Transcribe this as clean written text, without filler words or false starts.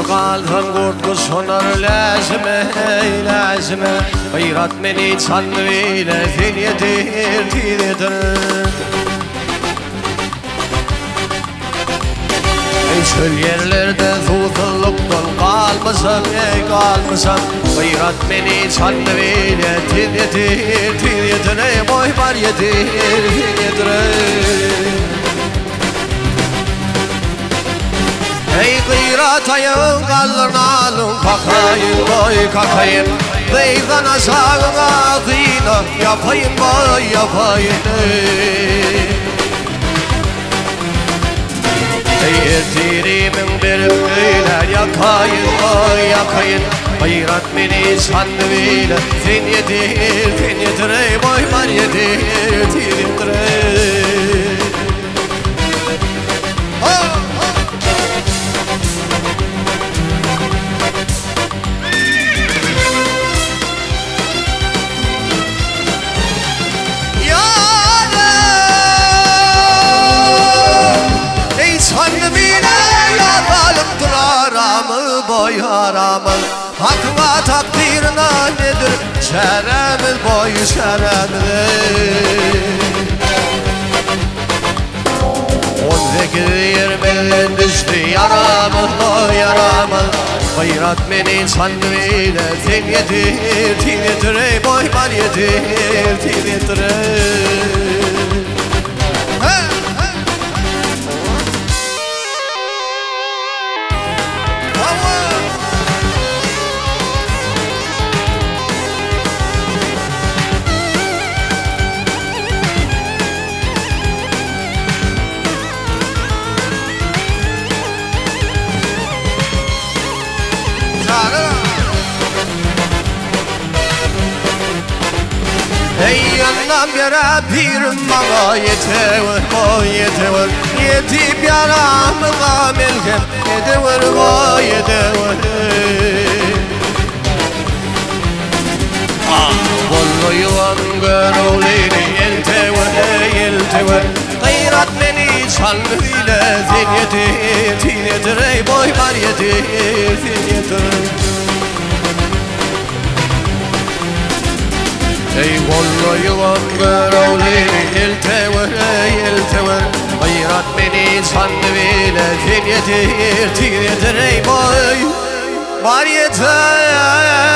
kaldım kurtlu sonar lazime lazime Hayrat beni tanrıyla zilyedir tiredir Çöl yerlerde zulüllükten kalmasam kalmasam Hayrat beni tanrıyla tiredir tiredir Ey boy var yedir tiredir Ey kıyratayım kaldırnalım kakayım boy kakayım Beydan aşağına kıyına yapayım boy yapayım Ey ertirimin benim beyler yakayım boy yakayım Hayrat beni sandığıyla sen yedir ey boy var yedir boy haramın Hakkına takdirine nedir şeremiz boy şeremiz 18-20 düştü yaramız boy yaramız Hayrat beni sandığıyla sen yedir ey boy var yedir Ey yandan beri pirim bana yetever boy yetever Yetip yaramı kamilken yetever boy yetever Bollu yuvan görevliydi yeltever Gayrat beni sanlıyla zil yetir ey boy var yetir Ey bollu yuvan görevliydi yeltever Hayrat beni sandığıyla zil yetir ey boy var yetir